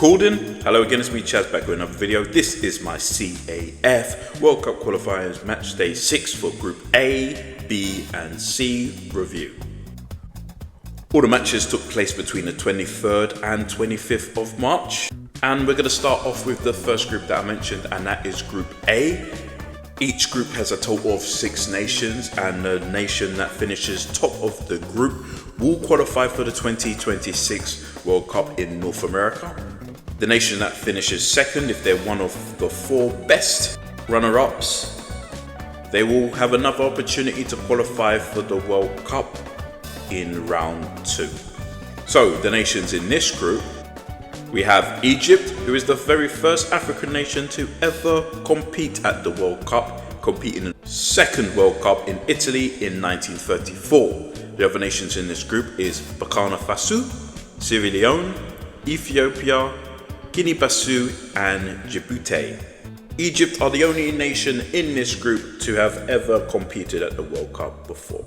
called in. Hello again, it's me Chaz back with another video. This is my CAF World Cup qualifiers match day 6 for Group A, B and C review. All the matches took place between the 23rd and 25th of March. And we're going to start off with the first group that I mentioned, and that is Group A. Each group has a total of 6 nations, and the nation that finishes top of the group will qualify for the 2026 World Cup in North America. The nation that finishes second, if they're one of the 4 best runner-ups, they will have another opportunity to qualify for the World Cup in round 2. So the nations in this group, we have Egypt, who is the very first African nation to ever compete at the World Cup, competing in the second World Cup in Italy in 1934. The other nations in this group is Burkina Faso, Sierra Leone, Ethiopia, Guinea-Bissau and Djibouti. Egypt are the only nation in this group to have ever competed at the World Cup before.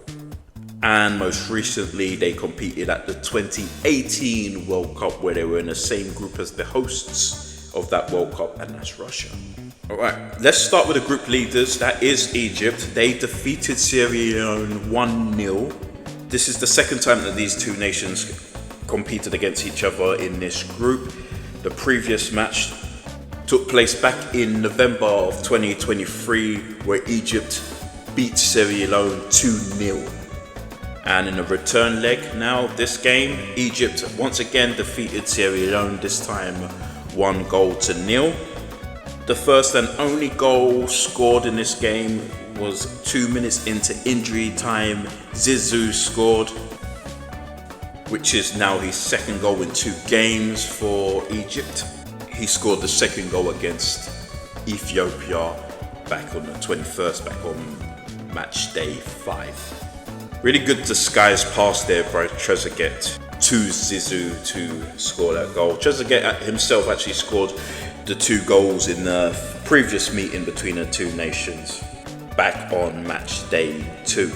And most recently they competed at the 2018 World Cup, where they were in the same group as the hosts of that World Cup, and that's Russia. Alright, let's start with the group leaders. That is Egypt. They defeated Sierra Leone 1-0. This is the second time that these two nations competed against each other in this group. The previous match took place back in November of 2023, where Egypt beat Sierra Leone 2-0. And in the return leg now of this game, Egypt once again defeated Sierra Leone, this time 1-0. The first and only goal scored in this game was 2 minutes into injury time. Zizou scored, which is now his second goal in 2 games for Egypt. He scored the second goal against Ethiopia back on the 21st, back on match day 5. Really good disguised pass there by Trezeguet to Zizou to score that goal. Trezeguet himself actually scored the 2 goals in the previous meeting between the two nations back on match day 2.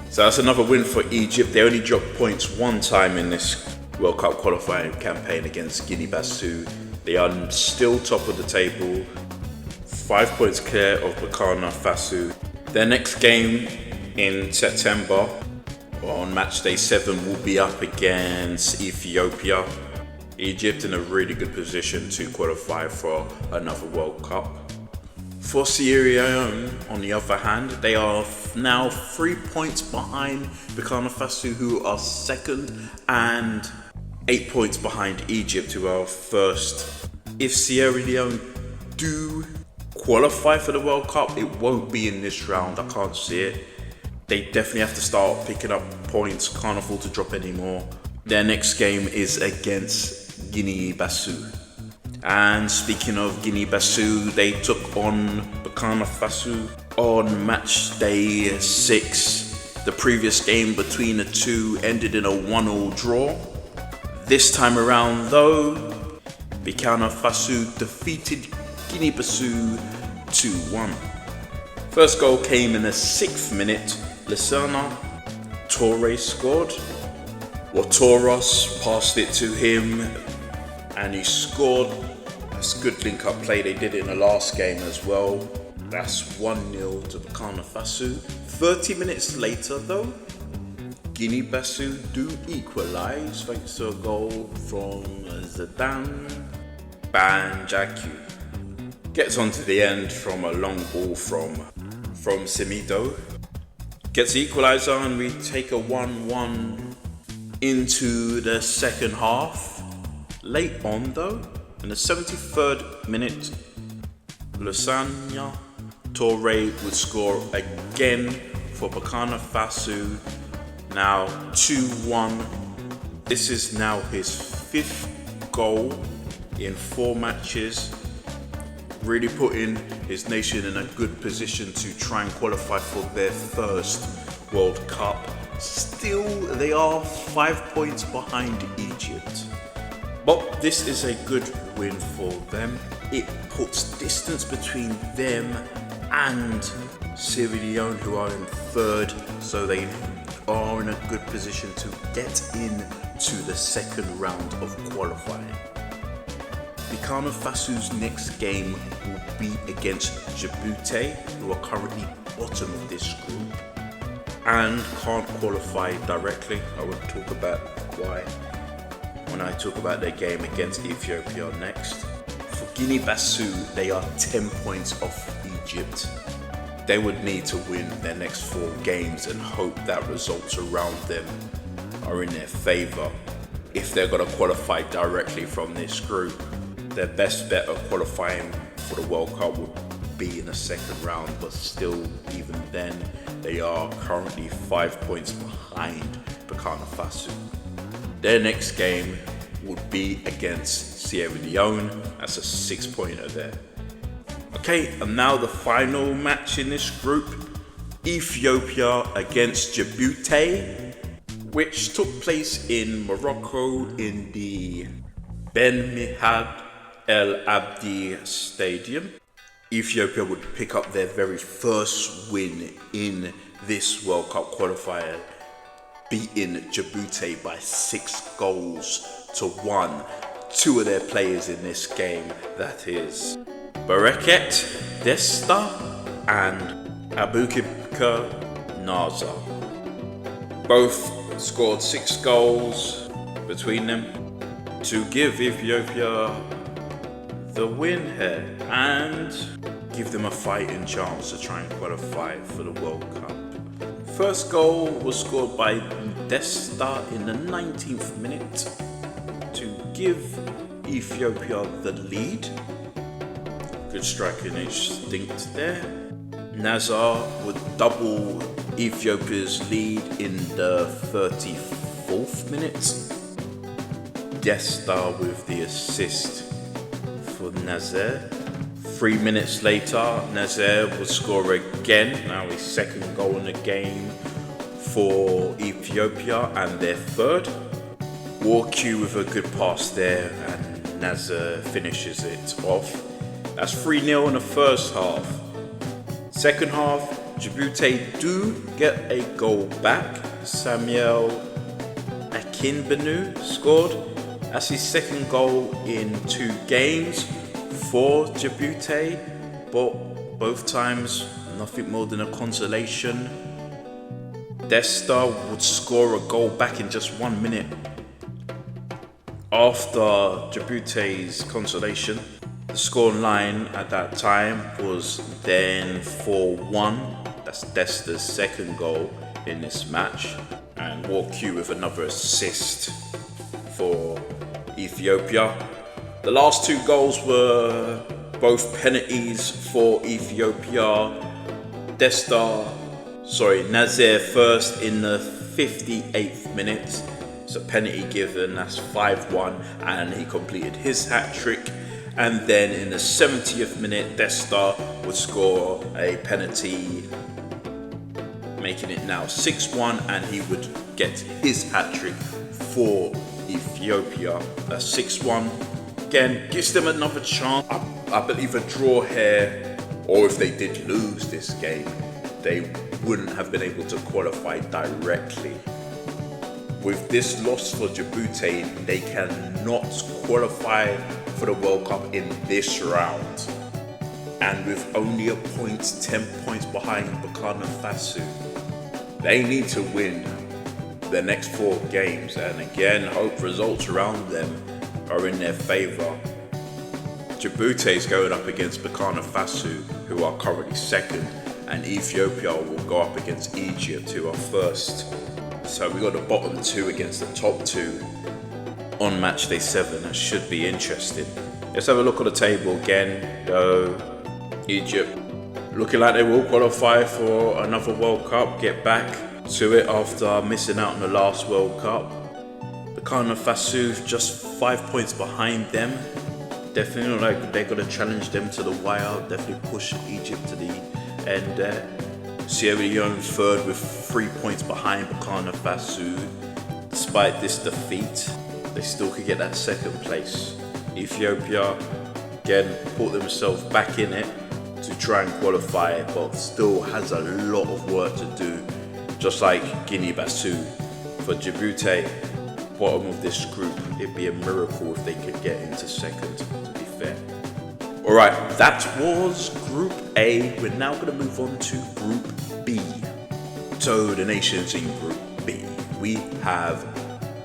So that's another win for Egypt. They only dropped points 1 time in this World Cup qualifying campaign against Guinea-Bissau. They are still top of the table, 5 points clear of Burkina Faso. Their next game in September on match day 7 will be up against Ethiopia. Egypt in a really good position to qualify for another World Cup. For Sierra Leone, on the other hand, they are now 3 points behind Burkina Faso, who are second, and 8 points behind Egypt, who are first. If Sierra Leone do qualify for the World Cup, it won't be in this round. I can't see it. They definitely have to start picking up points, can't afford to drop any more. Their next game is against Guinea-Bissau. And speaking of Guinea-Bissau, they took on Burkina Faso on match day 6. The previous game between the two ended in a 1-1 draw. This time around though, Burkina Faso defeated Guinea-Bissau 2-1. First goal came in the 6th minute. Lisana Torres scored. Toros passed it to him and he scored. That's good link-up play. They did it in the last game as well. That's 1-0 to Burkina Faso. 30 minutes later though, Guinea-Bissau do equalise thanks to a goal from Zidane Banjaku. Gets on to the end from a long ball from Semido. Gets the equaliser and we take a 1-1 into the second half. Late on though, in the 73rd minute, Lisana Torre would score again for Burkina Faso. Now 2-1. This is now his 5th goal in 4 matches. Really putting his nation in a good position to try and qualify for their first World Cup. Still, they are 5 points behind Egypt. But this is a good win for them. It puts distance between them and Sierra Leone, who are in 3rd, so they are in a good position to get into the second round of qualifying. Burkina Faso's next game will be against Djibouti, who are currently bottom of this group and can't qualify directly. I will talk about why when I talk about their game against Ethiopia next. For Guinea-Bissau, they are 10 points off Egypt. They would need to win their next 4 games and hope that results around them are in their favour. If they're going to qualify directly from this group, their best bet of qualifying for the World Cup would be in the second round, but still, even then, they are currently 5 points behind Burkina Faso. Their next game would be against Sierra Leone. That's a 6-pointer there. Okay, and now the final match in this group, Ethiopia against Djibouti, which took place in Morocco in the Ben Mihad El Abdi Stadium. Ethiopia would pick up their very first win in this World Cup qualifier, beating Djibouti by 6-1. 2 of their players in this game, that is Bereket Desta and Abubakar Naza. Both scored 6 goals between them to give Ethiopia the win here and give them a fighting chance to try and qualify for the World Cup. First goal was scored by Desta in the 19th minute to give Ethiopia the lead. Good striking instinct there. Nazar would double Ethiopia's lead in the 34th minute. Desta with the assist for Nazer. 3 minutes later, Nazer would score again, now his second goal in the game for Ethiopia and their third. WCQ with a good pass there and Nazer finishes it off. That's 3-0 in the first half. Second half, Djibouti do get a goal back. Samuel Akinbenu scored. That's his second goal in 2 games for Djibouti, but both times nothing more than a consolation. Desta would score a goal back in just 1 minute. After Djibouti's consolation, the score line at that time was then 4-1. That's Desta's second goal in this match, and WCQ with another assist for Ethiopia. The last 2 goals were both penalties for Ethiopia. Nazer first in the 58th minute. It's a penalty given, that's 5-1, and he completed his hat-trick. And then in the 70th minute, Desta would score a penalty, making it now 6-1, and he would get his hat-trick for Ethiopia. That's 6-1. Again, gives them another chance. I believe a draw here, or if they did lose this game, they wouldn't have been able to qualify directly. With this loss for Djibouti, they cannot qualify for the World Cup in this round. And with only a point, 10 points behind Burkina Faso, they need to win their next 4 games and again hope results around them are in their favour. Djibouti is going up against Burkina Faso, who are currently second, and Ethiopia will go up against Egypt, who are first. So we got the bottom 2 against the top 2 on match day 7. That should be interesting. Let's have a look at the table again. Egypt looking like they will qualify for another World Cup, get back to it after missing out on the last World Cup. Burkina Faso just 5 points behind them. Definitely look like they're going to challenge them to the wire, definitely push Egypt to the end there. Sierra Leone third with 3 points behind Burkina Faso. Despite this defeat, they still could get that second place. Ethiopia again put themselves back in it to try and qualify, but still has a lot of work to do, just like Guinea-Bissau. For Djibouti, bottom of this group, it'd be a miracle if they could get into second, to be Alright, that was Group A. We're now going to move on to Group B. So the nations in Group B, we have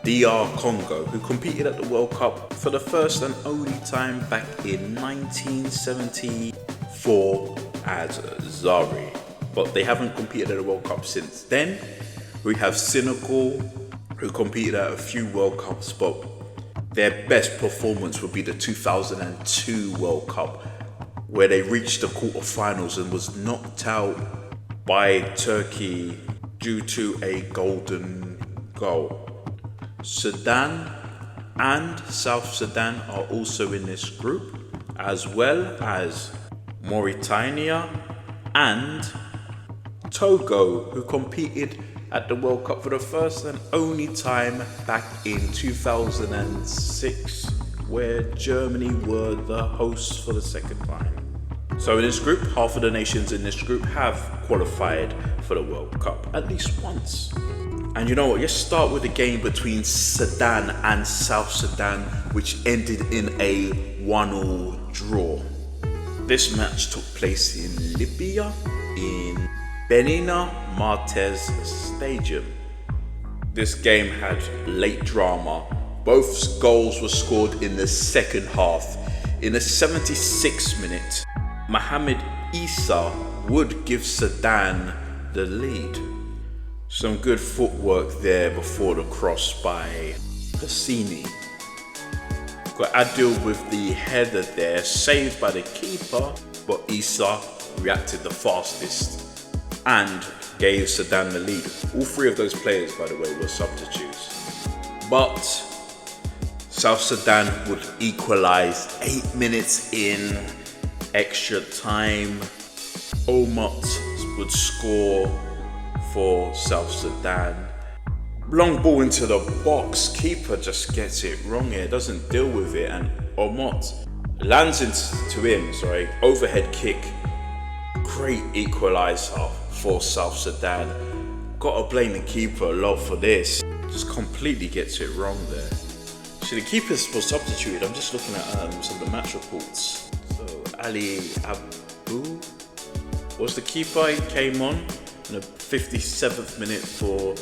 DR Congo, who competed at the World Cup for the first and only time back in 1974 as Zari. But they haven't competed at the World Cup since then. We have Senegal, who competed at a few World Cups, but their best performance would be the 2002 World Cup, where they reached the quarterfinals and was knocked out by Turkey due to a golden goal. Sudan and South Sudan are also in this group, as well as Mauritania and Togo, who competed at the World Cup for the first and only time back in 2006, where Germany were the hosts for the second time. So in this group, half of the nations in this group have qualified for the World Cup at least once. And you know what, let's start with the game between Sudan and South Sudan, which ended in a 1-1 draw. This match took place in Libya, in Benina Martez Stadium. This game had late drama. Both goals were scored in the second half. In the 76th minute, Mohamed Issa would give Sudan the lead. Some good footwork there before the cross by Cassini. Got Adil with the header there, saved by the keeper, but Issa reacted the fastest and gave Sudan the lead. All three of those players, by the way, were substitutes. But South Sudan would equalize 8 minutes in extra time. Omot would score for South Sudan. Long ball into the box. Keeper just gets it wrong here, doesn't deal with it, and Omot lands into him, overhead kick. Great equalizer for South Sudan. Gotta blame the keeper a lot for this. Just completely gets it wrong there. So the keepers were substituted. I'm just looking at some of the match reports. So Ali Abu was the keeper. He came on in the 57th minute for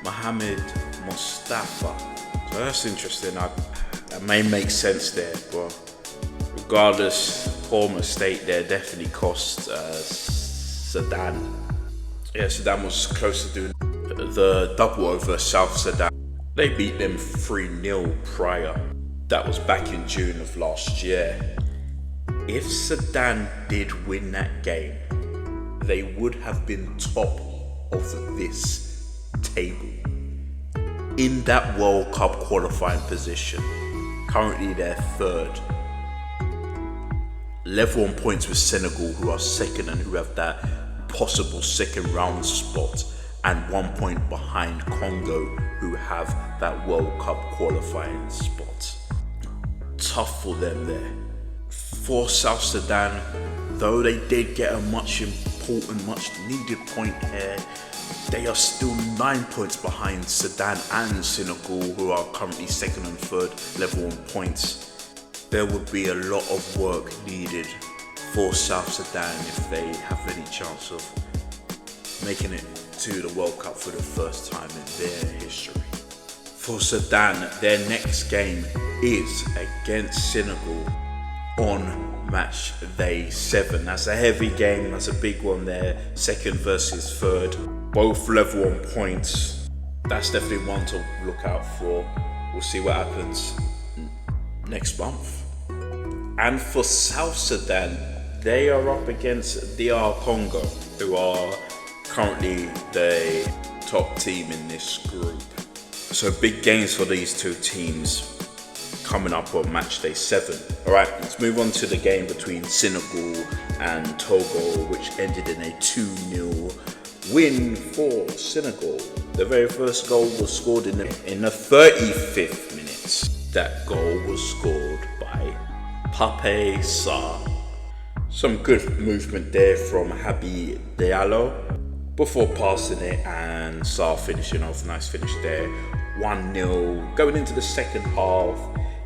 Mohamed Mustafa. So that's interesting. That may make sense there, but regardless, poor mistake there definitely cost Sudan. Yeah, Sudan was close to doing the double over South Sudan. They beat them 3-0 prior. That was back in June of last year. If Sudan did win that game, they would have been top of this table in that World Cup qualifying position. Currently they're third, level on points with Senegal, who are second and who have that possible second round spot, and 1 point behind Congo, who have that World Cup qualifying spot. Tough for them there. For South Sudan, though they did get a much important, much needed point here, they are still 9 points behind Sudan and Senegal, who are currently second and third, level on points. There would be a lot of work needed for South Sudan if they have any chance of making it to the World Cup for the first time in their history. For Sudan, their next game is against Senegal on match day 7. That's a heavy game, that's a big one there. Second versus third, both level on points. That's definitely one to look out for. We'll see what happens next month. And for South Sudan, they are up against DR Congo, who are currently the top team in this group. So big games for these two teams coming up on match day 7. Alright, let's move on to the game between Senegal and Togo, which ended in a 2-0 win for Senegal. The very first goal was scored in the 35th minute. That goal was scored by Pape Sarr. Some good movement there from Habi Diallo before passing it, and Sarr finishing off. Nice finish there. 1-0 going into the second half.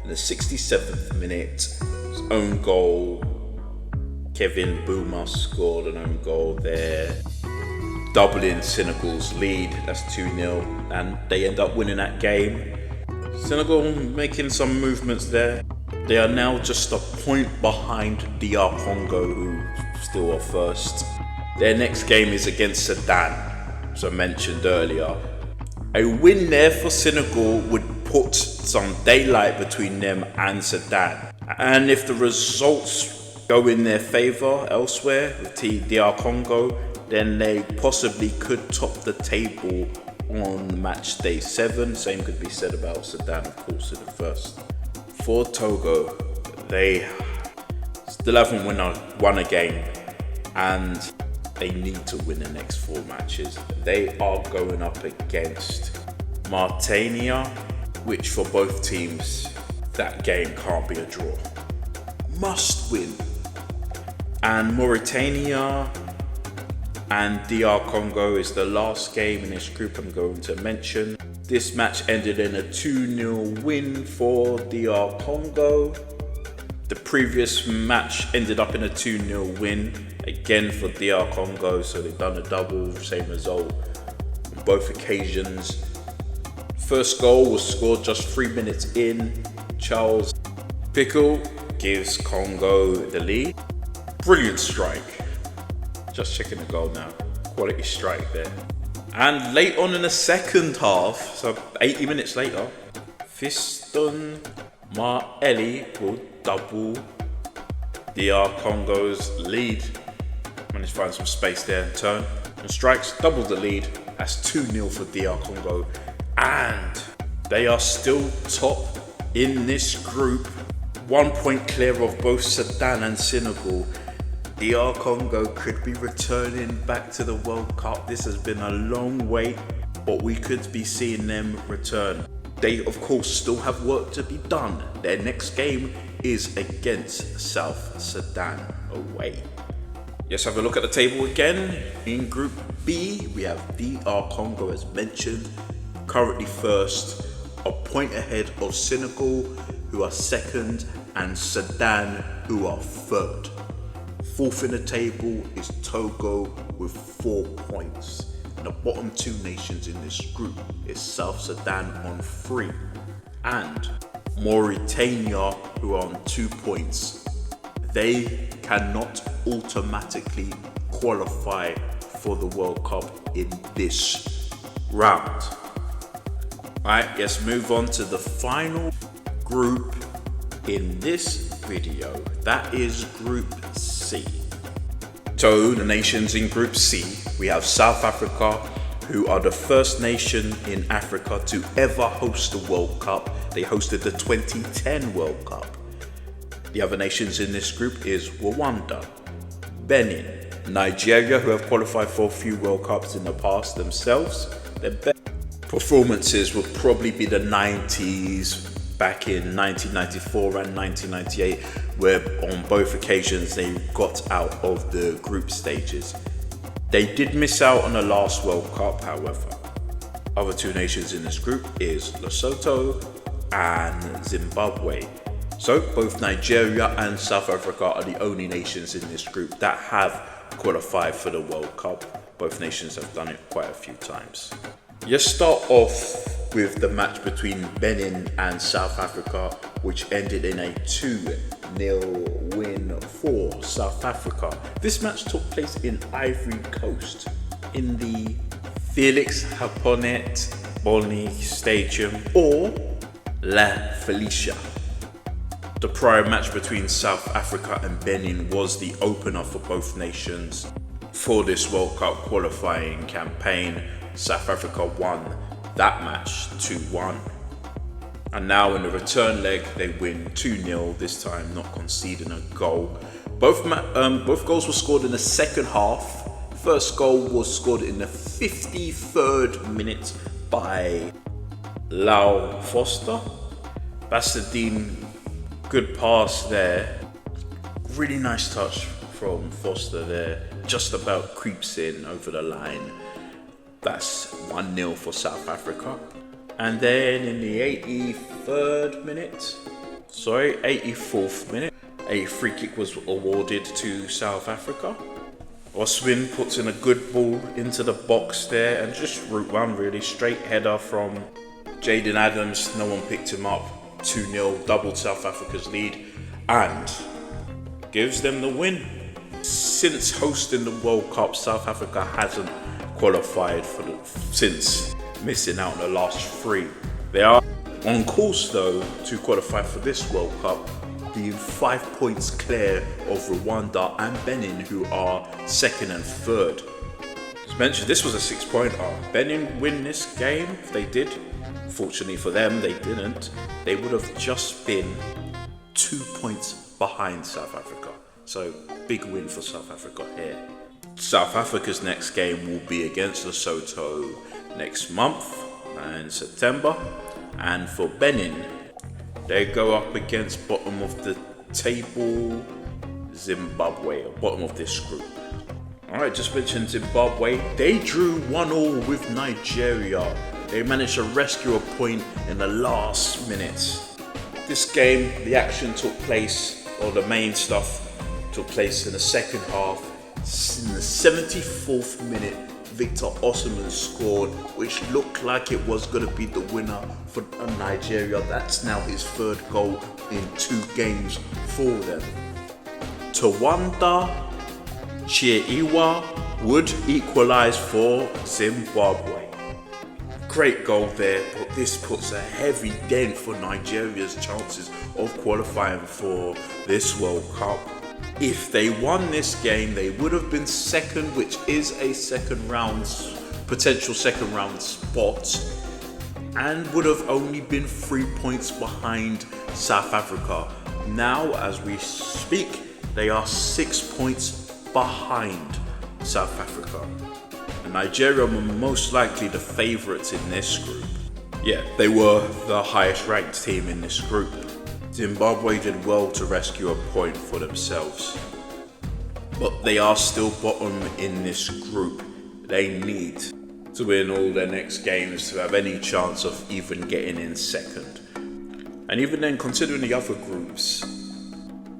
In the 67th minute, his own goal Kevin Boomer scored an own goal there, doubling Senegal's lead. That's 2-0, and they end up winning that game. Senegal making some movements there. They are now just a point behind DR Congo, who still are first. Their next game is against Sudan, as I mentioned earlier. A win there for Senegal would put some daylight between them and Sudan. And if the results go in their favour elsewhere with DR Congo, then they possibly could top the table on match day 7. Same could be said about Sudan, of course, in the first. For Togo, they still haven't won a game, and they need to win the next 4 matches. They are going up against Mauritania, which for both teams, that game can't be a draw. Must win. And Mauritania and DR Congo is the last game in this group I'm going to mention. This match ended in a 2-0 win for DR Congo. The previous match ended up in a 2-0 win, again for DR Congo, so they've done a double, same result on both occasions. First goal was scored just 3 minutes in. Charles Pickle gives Congo the lead. Brilliant strike. Just checking the goal now. Quality strike there. And late on in the second half, so 80 minutes later, Fiston Maeli will double DR Congo's lead. Managed to find some space there and turn. And strikes, doubles the lead. That's 2-0 for DR Congo. And they are still top in this group. 1 point clear of both Sudan and Senegal. DR Congo could be returning back to the World Cup. This has been a long wait, but we could be seeing them return. They, of course, still have work to be done. Their next game is against South Sudan away. Let's have a look at the table again. In Group B, we have DR Congo, as mentioned, currently first, a point ahead of Senegal, who are second, and Sudan, who are third. Fourth in the table is Togo with 4 points. And the bottom 2 nations in this group is South Sudan on 3 and Mauritania, who are on 2 points. They cannot automatically qualify for the World Cup in this round. Alright, let's move on to the final group in this video. That is Group C. So the nations in Group C, we have South Africa, who are the first nation in Africa to ever host the World Cup. They hosted the 2010 World Cup. The other nations in this group is Rwanda, Benin, Nigeria, who have qualified for a few World Cups in the past themselves. Their best performances would probably be the 90s, back in 1994 and 1998, where on both occasions they got out of the group stages. They did miss out on the last World Cup, however. Other 2 nations in this group is Lesotho and Zimbabwe. So both Nigeria and South Africa are the only nations in this group that have qualified for the World Cup. Both nations have done it quite a few times. Let's start off with the match between Benin and South Africa, which ended in a 2-0 win for South Africa. This match took place in Ivory Coast in the Felix Houphouët Boigny Stadium, or La Felicia. The prior match between South Africa and Benin was the opener for both nations for this World Cup qualifying campaign. South Africa won that match 2-1. And now in the return leg, they win 2-0, this time not conceding a goal. Both goals were scored in the second half. First goal was scored in the 53rd minute by Lau Foster. Bastardine, good pass there. Really nice touch from Foster there. Just about creeps in over the line. That's 1-0 for South Africa. And then in the 84th minute, a free kick was awarded to South Africa. Oswin puts in a good ball into the box there, and just route one really, straight header from Jaden Adams. No one picked him up. 2-0, doubled South Africa's lead and gives them the win. Since hosting the World Cup, South Africa hasn't qualified since missing out on the last 3. They are on course though to qualify for this World Cup, being 5 points clear of Rwanda and Benin, who are 2nd and 3rd. As mentioned, this was a 6-pointer. Benin win this game. If they did, fortunately for them, they didn't. They would have just been 2 points behind South Africa. So big win for South Africa here. South Africa's next game will be against Lesotho next month in September, and for Benin, they go up against bottom of the table Zimbabwe, or bottom of this group. Alright, just mentioned Zimbabwe. They drew 1-1 with Nigeria. They managed to rescue a point in the last minutes. This game, the action took place, or the main stuff took place in the second half. In the 74th minute, Victor Osimhen scored, which looked like it was going to be the winner for Nigeria. That's now his 3rd goal in 2 games for them. Tawanda Chieiwa would equalise for Zimbabwe. Great goal there, but this puts a heavy dent for Nigeria's chances of qualifying for this World Cup. If they won this game, they would have been 2nd, which is a potential second round spot, and would have only been 3 points behind South Africa. Now, as we speak, they are 6 points behind South Africa. And Nigeria were most likely the favourites in this group. Yeah, they were the highest ranked team in this group. Zimbabwe did well to rescue a point for themselves, but they are still bottom in this group. They need to win all their next games to have any chance of even getting in 2nd. And even then, considering the other groups,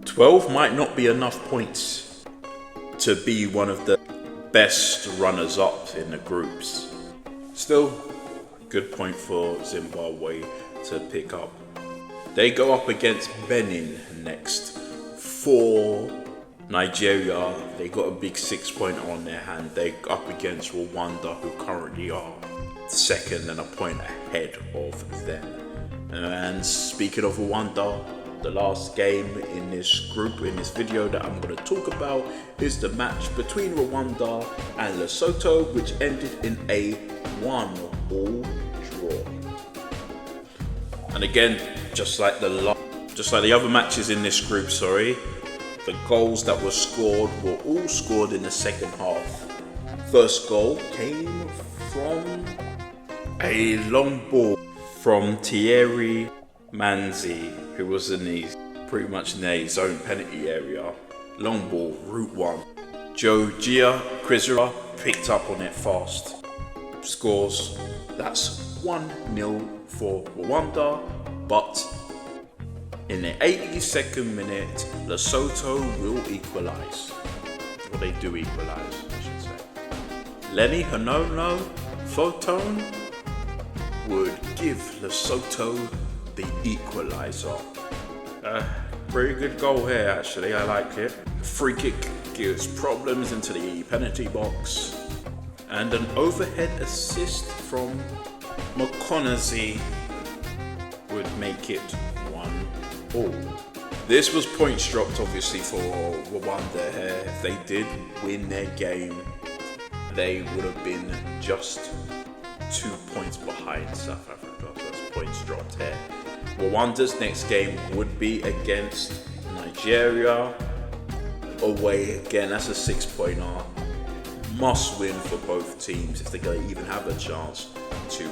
12 might not be enough points to be one of the best runners-up in the groups. Still, good point for Zimbabwe to pick up. They go up against Benin next. For Nigeria, they got a big 6-pointer on their hand. They up against Rwanda, who currently are 2nd and a point ahead of them. And speaking of Rwanda, the last game in this group, in this video that I'm going to talk about, is the match between Rwanda and Lesotho, which ended in a 1-1 draw. And again, just like the other matches in this group, the goals that were scored were all scored in the second half. First goal came from a long ball from Thierry Manzi, who was pretty much in his own penalty area. Long ball, route 1. Jogia Krizera picked up on it fast. Scores. That's 1-0 for Rwanda, but in the 82nd minute, Lesotho will equalise. Or they do equalise, I should say. Lenny Hanono Photon would give Lesotho the equaliser. Very good goal here, actually. I like it. Free kick gives problems into the penalty box, and an overhead assist from McConaughey would make it 1-1. This was points dropped, obviously, for Rwanda here. If they did win their game, they would have been just 2 points behind South Africa. So that's points dropped here. Rwanda's next game would be against Nigeria. Away again, that's a 6-pointer. Must win for both teams if they're going to even have a chance to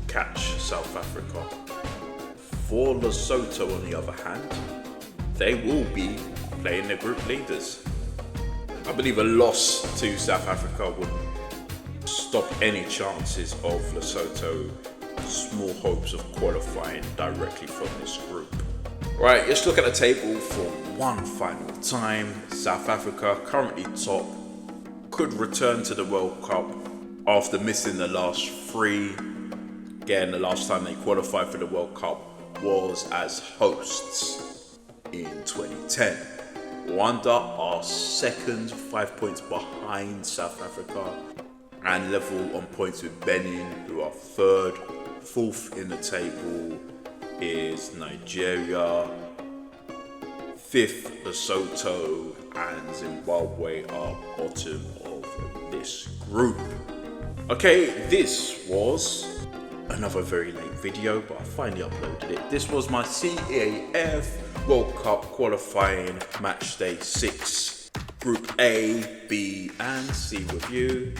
catch South Africa. For Lesotho, on the other hand, they will be playing their group leaders. I believe a loss to South Africa would stop any chances of Lesotho, small hopes of qualifying directly from this group. Right, let's look at the table for one final time. South Africa, currently top, could return to the World Cup after missing the last three. Again, the last time they qualified for the World Cup was as hosts in 2010. Rwanda are second, 5 points behind South Africa, and level on points with Benin, who are third. Fourth in the table is Nigeria. Fifth, Lesotho and Zimbabwe are bottom of this group. Okay, this was another very late video, but I finally uploaded it. This was my CAF World Cup qualifying match day 6, Group A, B and C review.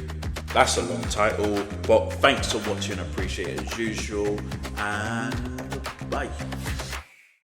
That's a long title, but thanks for watching, appreciate it as usual, and bye.